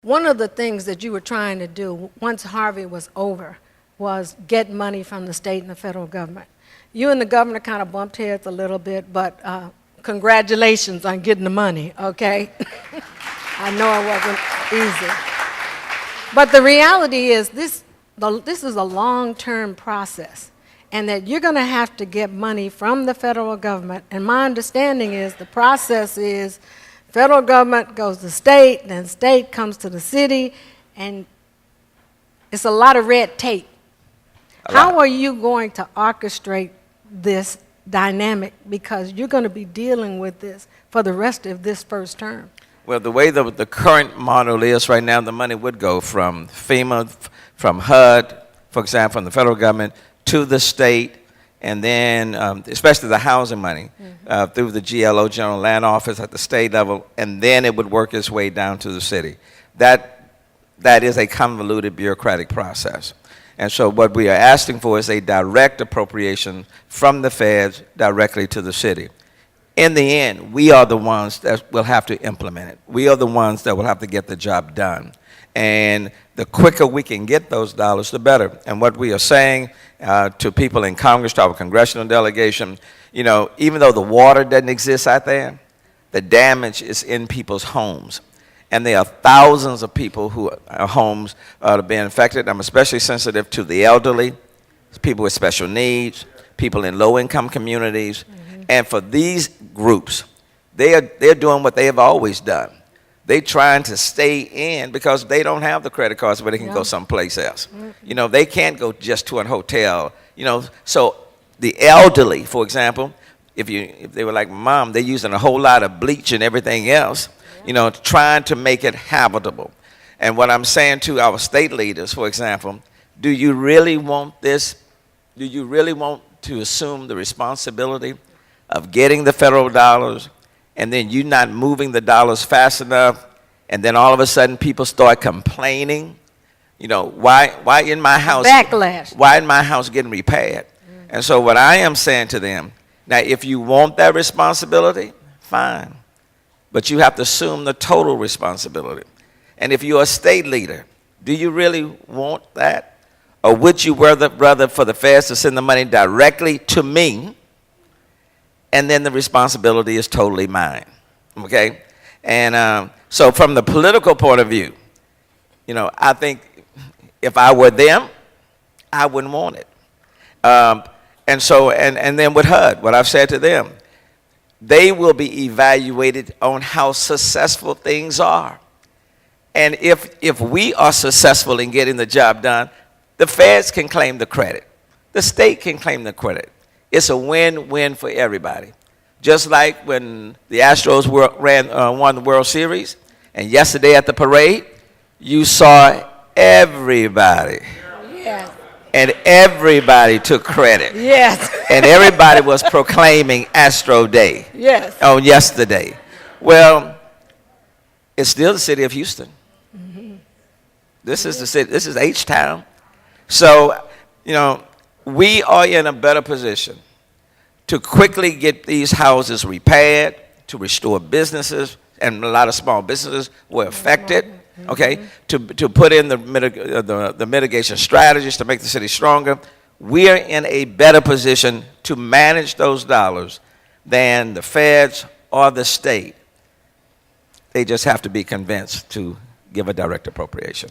one of the things that you were trying to do once Harvey was over was get money from the state and the federal government. You and the governor kind of bumped heads a little bit, but congratulations on getting the money, okay? I know it wasn't easy. But the reality is this is a long-term process, and that you're going to have to get money from the federal government. And my understanding is the process is federal government goes to state, then state comes to the city, and it's a lot of red tape. How are you going to orchestrate this dynamic, because you're going to be dealing with this for the rest of this first term? Well, the way the current model is right now, the money would go from FEMA, from HUD, for example, from the federal government, to the state, and then especially the housing money, through the GLO, General Land Office, at the state level, and then it would work its way down to the city. That is a convoluted bureaucratic process. And so what we are asking for is a direct appropriation from the feds directly to the city. In the end, we are the ones that will have to implement it. We are the ones that will have to get the job done. And the quicker we can get those dollars, the better. And what we are saying to people in Congress, to our congressional delegation, you know, even though the water doesn't exist out there, the damage is in people's homes. And there are thousands of people who homes are being affected. I'm especially sensitive to the elderly, people with special needs, people in low-income communities. And for these groups, they're doing what they have always done. They're trying to stay in because they don't have the credit cards where they can go someplace else. You know, they can't go just to a hotel. You know, so the elderly, for example, if they were like Mom, they're using a whole lot of bleach and everything else, you know, trying to make it habitable. And what I'm saying to our state leaders, for example, do you really want this? Do you really want to assume the responsibility of getting the federal dollars, and then you not moving the dollars fast enough, and then all of a sudden people start complaining? You know, why in my house? Backlash. Why in my house getting repaired? And so what I am saying to them, now if you want that responsibility, fine. But you have to assume the total responsibility. And if you're a state leader, do you really want that? Or would you rather for the feds to send the money directly to me, and then the responsibility is totally mine, okay? And so from the political point of view, you know, I think if I were them, I wouldn't want it. And so, and then with HUD, what I've said to them, they will be evaluated on how successful things are. And if we are successful in getting the job done, the feds can claim the credit. The state can claim the credit. It's a win-win for everybody. Just like when the Astros won the World Series, and yesterday at the parade, you saw everybody. Yes. And everybody took credit. Yes. And everybody was proclaiming Astro Day. Yes. On yesterday. Well, it's still the city of Houston. This is the city. This is H-Town. So, you know, we are in a better position to quickly get these houses repaired, to restore businesses, and a lot of small businesses were affected, okay, to put in the mitigation strategies to make the city stronger. We are in a better position to manage those dollars than the feds or the state. They just have to be convinced to give a direct appropriation.